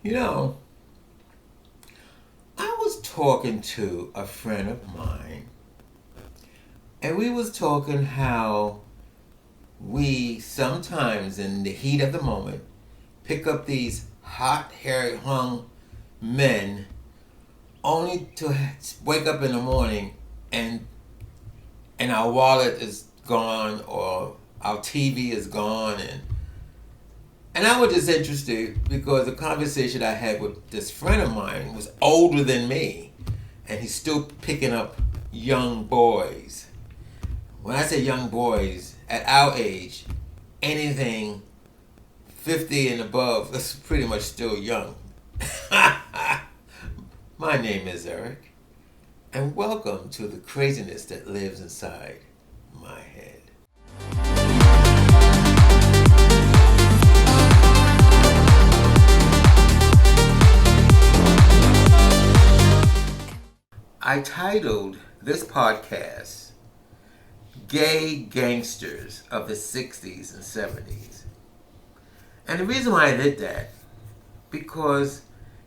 You know, I was talking to a friend of mine, and we was talking how we sometimes, in the heat of the moment, pick up these hot, hairy, hung men, only to wake up in the morning and our wallet is gone or our TV is gone, and I was just interested because the conversation I had with this friend of mine was older than me, and he's still picking up young boys. When I say young boys, at our age, anything 50 and above is pretty much still young. My name is Eric, and welcome to the craziness that lives inside my head. I titled this podcast Gay Gangsters of the 60s and 70s. And the reason why I did that, because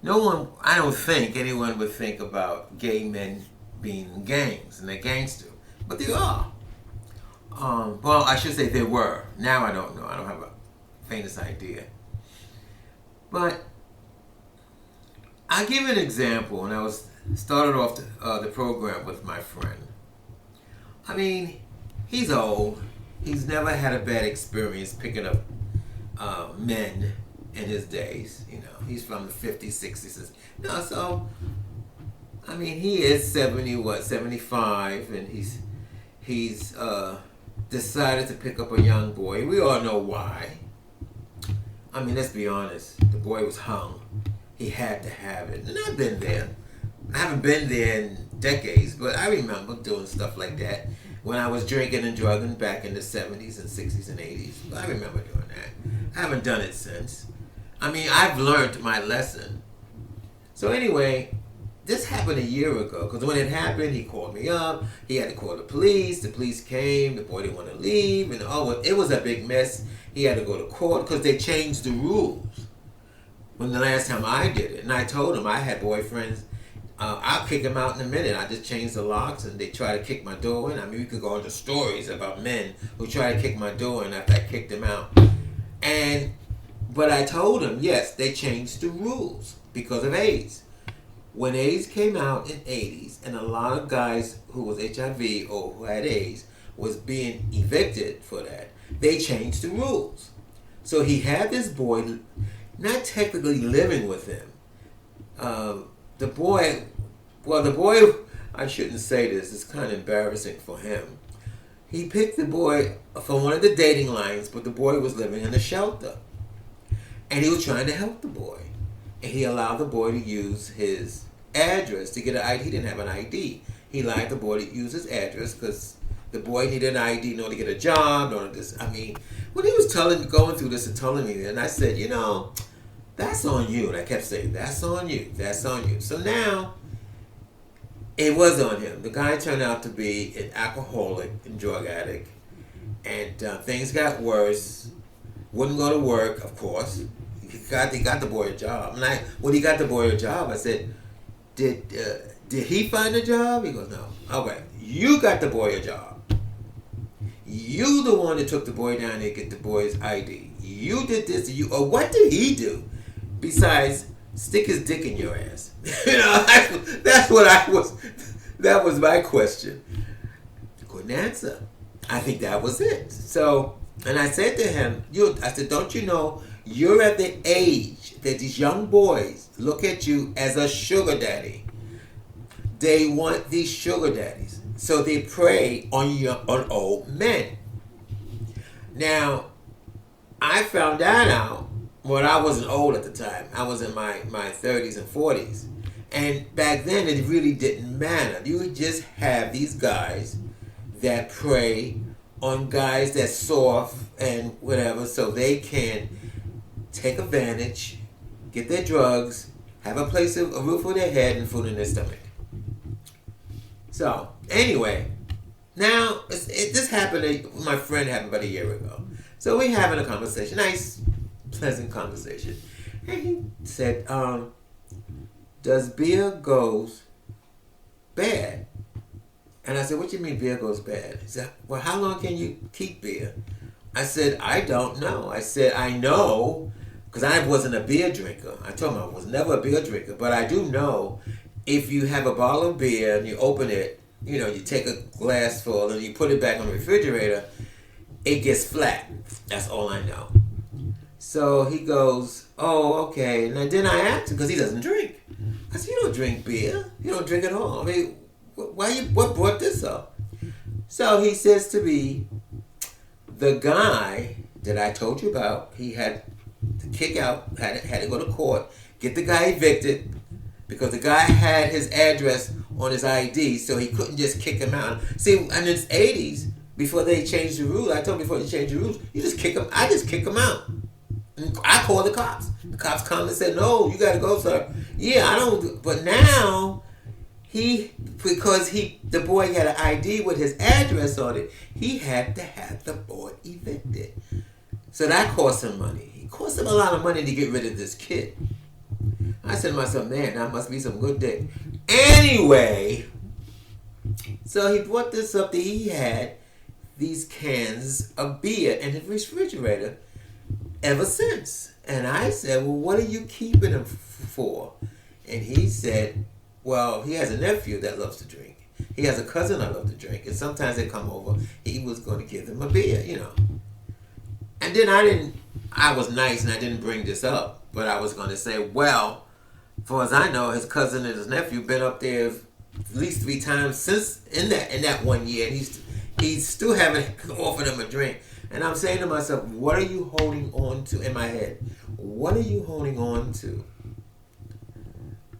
I don't think anyone would think about gay men being in gangs and they're gangsters, but they are. Well, I should say they were. Now I don't know. I don't have a faintest idea. But I'll give you an example, and I started off the program with my friend. I mean, he's old. He's never had a bad experience picking up men in his days. You know, he's from the 50s, 60s. No, so, I mean, he is 75, and he's decided to pick up a young boy. We all know why. I mean, let's be honest. The boy was hung. He had to have it. And I've been there. I haven't been there in decades, but I remember doing stuff like that when I was drinking and drugging back in the 70s and 60s and 80s. I remember doing that. I haven't done it since. I mean, I've learned my lesson. So anyway, this happened a year ago, because when it happened, he called me up. He had to call the police. The police came. The boy didn't want to leave. And it was a big mess. He had to go to court because they changed the rules when the last time I did it. And I told him I had boyfriends. I'll kick them out in a minute. I just changed the locks and they try to kick my door in. I mean, we could go into stories about men who try to kick my door in after I kicked them out. But I told him, yes, they changed the rules because of AIDS. When AIDS came out in 80s, and a lot of guys who was HIV or who had AIDS was being evicted for that, they changed the rules. So he had this boy, not technically living with him. The boy, I shouldn't say this, it's kind of embarrassing for him. He picked the boy from one of the dating lines, but the boy was living in a shelter. And he was trying to help the boy. And he allowed the boy to use his address to get an ID. He didn't have an ID. He allowed the boy to use his address because the boy needed an ID in order to get a job. When he was going through this and telling me that, and I said, that's on you. And I kept saying, that's on you. That's on you. So now, it was on him. The guy turned out to be an alcoholic and drug addict. And things got worse. Wouldn't go to work, of course. He got the boy a job. And when he got the boy a job, I said, did he find a job? He goes, no. Okay, you got the boy a job. You the one that took the boy down there to get the boy's ID. You did this. Or what did he do besides stick his dick in your ass? That's what that was my question. Couldn't answer. I think that was it. So, and I said to him, I said, don't you know, you're at the age that these young boys look at you as a sugar daddy. They want these sugar daddies. So they prey on old men. Now, I found that out when I wasn't old at the time. I was in my 30s and 40s. And back then, it really didn't matter. You would just have these guys that prey on guys that's soft and whatever, so they can take advantage, get their drugs, have a roof over their head, and food in their stomach. So, anyway, now, this happened, my friend happened about a year ago. So we're having a conversation, nice, pleasant conversation. And he said, does beer goes bad? And I said, what do you mean beer goes bad? He said, well, how long can you keep beer? I said, I don't know. I said, I know, because I wasn't a beer drinker. I told him I was never a beer drinker, but I do know if you have a bottle of beer and you open it, you take a glass full and you put it back on the refrigerator, it gets flat. That's all I know. So he goes, oh, okay. And then I asked him, because he doesn't drink. I said, you don't drink beer. You don't drink at all. I mean, what brought this up? So he says to me, the guy that I told you about, he had to kick out, had to go to court, get the guy evicted, because the guy had his address on his ID, so he couldn't just kick him out. See, in the 80s, before they changed the rules, I told him before they changed the rules, you just kick him, I just kick him out. I called the cops. The cops come and said, no, you got to go, sir. Yeah, I don't, but now, because the boy had an ID with his address on it, he had to have the boy evicted. So that cost him money. It cost him a lot of money to get rid of this kid. I said to myself, man, that must be some good dick. Anyway, so he brought this up that he had these cans of beer in his refrigerator ever since. And I said, well, what are you keeping them for? And he said, well, he has a nephew that loves to drink. He has a cousin that loves to drink. And sometimes they come over. He was going to give them a beer, And then I was nice and I didn't bring this up. But I was going to say, well, far as I know, his cousin and his nephew been up there at least 3 times since in that 1 year. And he's still haven't offered him a drink. And I'm saying to myself, what are you holding on to in my head? What are you holding on to?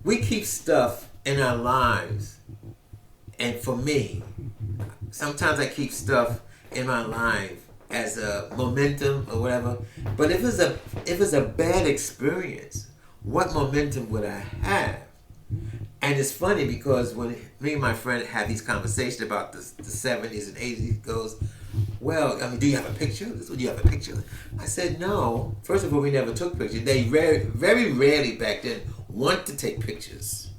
We keep stuff in our lives. And for me, sometimes I keep stuff in my life as a momentum or whatever. But if it's a bad experience, what momentum would I have? And it's funny because when me and my friend have these conversations about the 70s and 80s, he goes, well, I mean, do you have a picture? Do you have a picture? I said, no. First of all, we never took pictures. They very rarely back then want to take pictures.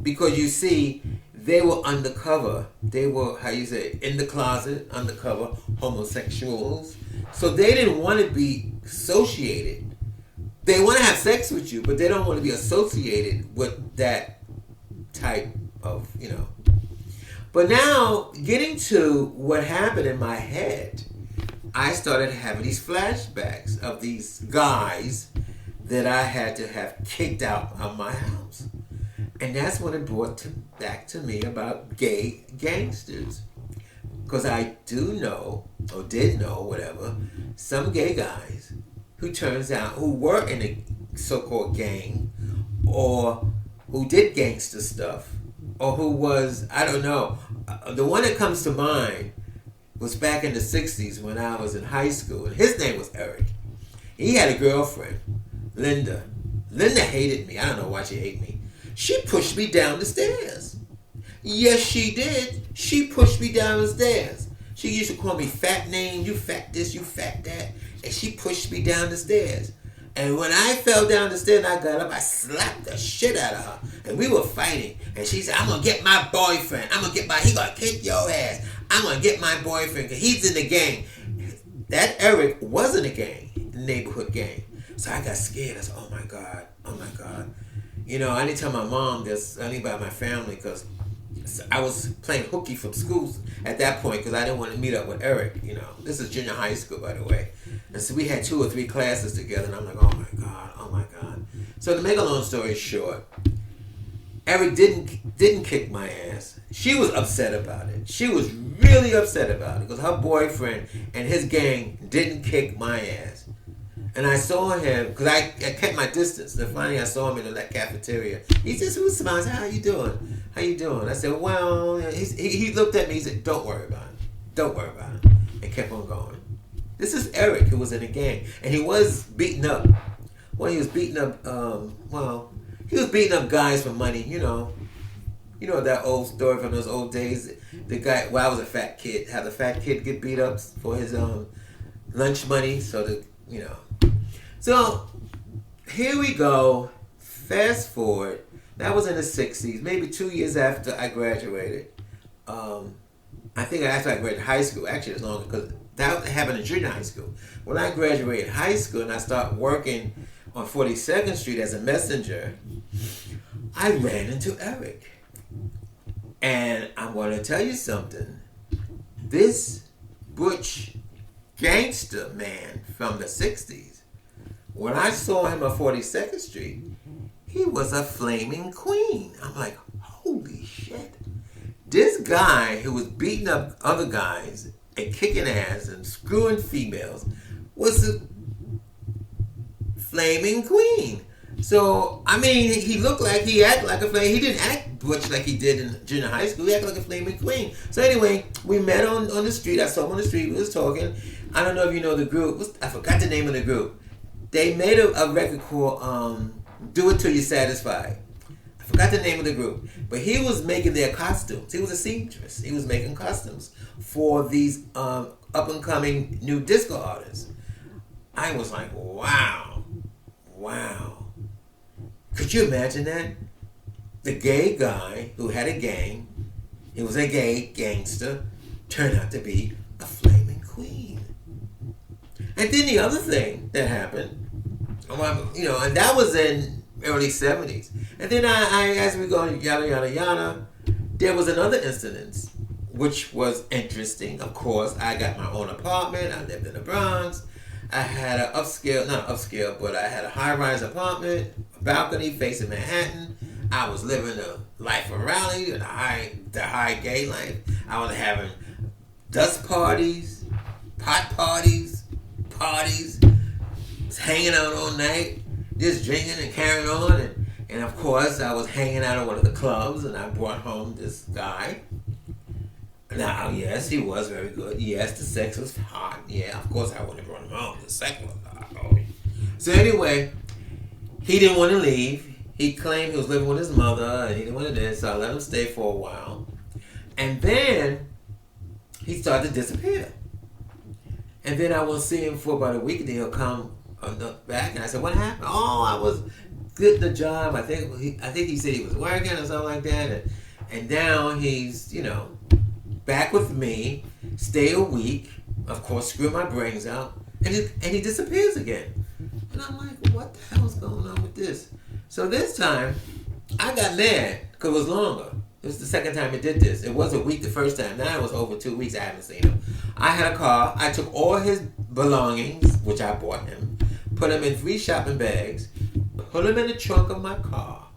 Because you see, they were undercover. They were, in the closet, undercover homosexuals. So they didn't want to be associated. They want to have sex with you, but they don't want to be associated with that type of, But now, getting to what happened in my head, I started having these flashbacks of these guys that I had to have kicked out of my house. And that's when it brought back to me about gay gangsters. Because I do know, or did know, whatever, some gay guys who were in a so-called gang, or who did gangster stuff, or who was, I don't know. The one that comes to mind was back in the 60s when I was in high school, and his name was Eric. He had a girlfriend, Linda. Linda hated me. I don't know why she hated me. She pushed me down the stairs. Yes, she did. She pushed me down the stairs. She used to call me fat names, you fat this, you fat that, and she pushed me down the stairs. And when I fell down the stairs and I got up, I slapped the shit out of her. And we were fighting. And she said, I'm going to get my boyfriend. He going to kick your ass. I'm going to get my boyfriend because he's in the gang. That Eric was in a gang, neighborhood gang. So I got scared. I said, oh my God. I didn't tell my mom this, I didn't about my family, because I was playing hooky from school at that point because I didn't want to meet up with Eric. This is junior high school, by the way. And so we had 2 or 3 classes together, and I'm like, oh my God. So to make a long story short, Eric didn't kick my ass. She was upset about it. She was really upset about it because her boyfriend and his gang didn't kick my ass. And I saw him, because I kept my distance. And finally I saw him in that cafeteria. He just was smiling. I said, how you doing? I said, well, he looked at me. He said, don't worry about it. And kept on going. This is Eric, who was in a gang. And he was beating up. Well, he was beating up, he was beating up guys for money, You know that old story from those old days? The guy, I was a fat kid. How the fat kid get beat up for his lunch money. So, here we go. Fast forward. That was in the 60s, maybe 2 years after I graduated. I think after I graduated high school, actually it's longer because that happened in junior high school. When I graduated high school and I started working on 42nd Street as a messenger, I ran into Eric. And I'm going to tell you something. This butch gangster man from the 60s, when I saw him on 42nd Street, he was a flaming queen. I'm like, holy shit. This guy who was beating up other guys and kicking ass and screwing females was a flaming queen. So, I mean, he looked like he acted like a flame. He didn't act butch like he did in junior high school. He acted like a flaming queen. So anyway, we met on the street. I saw him on the street. We was talking. I don't know if you know the group. I forgot the name of the group. They made a record called Do It Till You're Satisfied. I forgot the name of the group. But he was making their costumes. He was a seamstress. He was making costumes for these up-and-coming new disco artists. I was like, wow. Could you imagine that? The gay guy who had a gang, he was a gay gangster, turned out to be a flaming queen. And then the other thing that happened, and that was in early 70s. And then I as we go yada, yada, yada, there was another incident, which was interesting. Of course, I got my own apartment. I lived in the Bronx. I had not upscale, but I had a high-rise apartment, a balcony facing Manhattan. I was living the life of Raleigh, the high gay life. I was having dust parties, pot parties, was hanging out all night, just drinking and carrying on. And of course, I was hanging out at one of the clubs, and I brought home this guy. Now, yes, he was very good. Yes, the sex was hot. Yeah, of course I wouldn't have brought him home. The sex was hot. Oh. So anyway, he didn't want to leave. He claimed he was living with his mother, and he didn't want to do this, so I let him stay for a while. And then he started to disappear. And then I won't see him for about a week, and then he'll come back, and I said, what happened? Oh, I was good at the job. I think he said he was working or something like that. And now he's, back with me, stay a week, of course, screw my brains out, and he disappears again. And I'm like, what the hell's going on with this? So this time, I got mad because it was longer. It was the second time he did this. It was a week the first time. Now it was over 2 weeks I haven't seen him. I had a car. I took all his belongings, which I bought him, put them in 3 shopping bags, put them in the trunk of my car,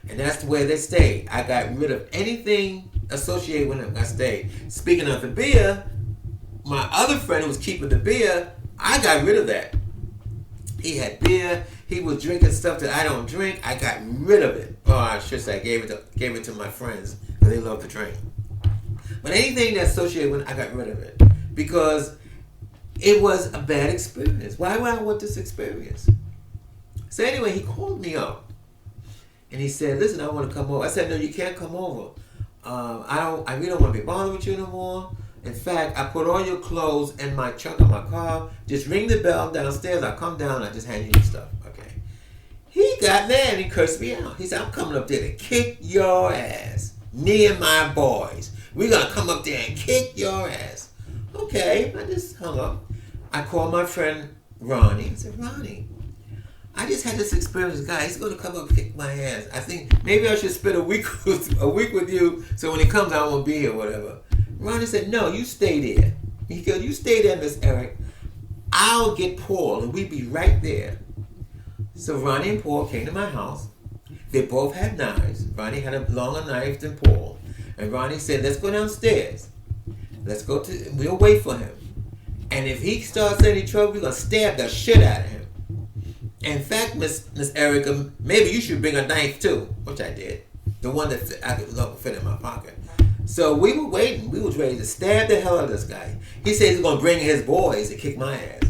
and that's where they stayed. I got rid of anything associated with him. I stayed. Speaking of the beer, my other friend who was keeping the beer, I got rid of that. He had beer. He was drinking stuff that I don't drink. I got rid of it. Oh, I should say I gave it to my friends because they love to drink. But anything that's associated with it, I got rid of it because it was a bad experience. Why would I want this experience? So anyway, he called me up and he said, "Listen, I want to come over." I said, "No, you can't come over. I really don't want to be bothered with you no more. In fact, I put all your clothes in my trunk of my car. Just ring the bell downstairs. I come down. I just hand you your stuff." Okay. He got mad and he cursed me out. He said, "I'm coming up there to kick your ass. Me and my boys. We're going to come up there and kick your ass." Okay. I just hung up. I called my friend Ronnie. I said, "Ronnie, I just had this experience with this guy. He's going to come up and kick my ass. I think maybe I should spend a week with you so when he comes I won't be here or whatever." Ronnie said, "No, you stay there." He goes, "You stay there, Miss Eric. I'll get Paul and we'll be right there." So Ronnie and Paul came to my house. They both had knives. Ronnie had a longer knife than Paul. And Ronnie said, "Let's go downstairs. We'll wait for him. And if he starts any trouble, we're going to stab the shit out of him. In fact, Miss Erica, maybe you should bring a knife too," which I did. The one that I could fit in my pocket. So we were waiting. We was ready to stab the hell out of this guy. He said he's going to bring his boys to kick my ass.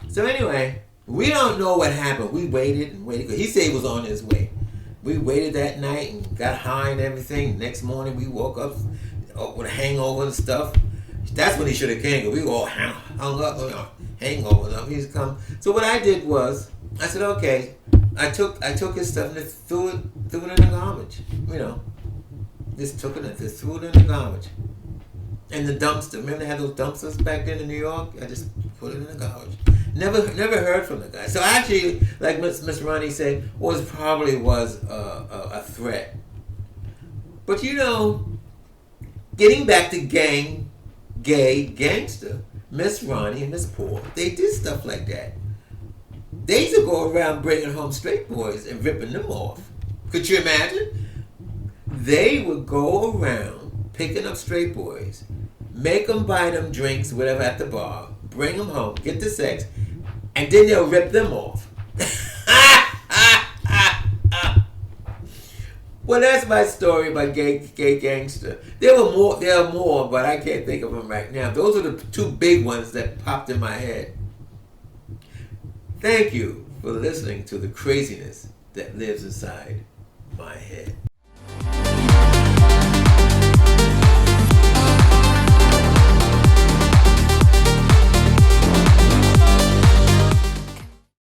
So anyway, we don't know what happened. We waited and waited. He said he was on his way. We waited that night and got high and everything. Next morning we woke up with a hangover and stuff. That's when he should have came. We all hung up, hangover. He's come. So what I did was, I said, okay. I took his stuff and threw it in the garbage. You know, just took it and just threw it in the garbage. And the dumpster. Remember they had those dumpsters back then in New York? I just put it in the garbage. Never heard from the guy. So actually, like Miss Ronnie said, probably was a threat. But you know, getting back to gay, gangster, Miss Ronnie and Miss Paul, they did stuff like that. They used to go around bringing home straight boys and ripping them off. Could you imagine? They would go around picking up straight boys, make them buy them drinks, whatever, at the bar, bring them home, get the sex, and then they'll rip them off. Well, that's my story about gay gangster. There are more, but I can't think of them right now. Those are the two big ones that popped in my head. Thank you for listening to the craziness that lives inside my head.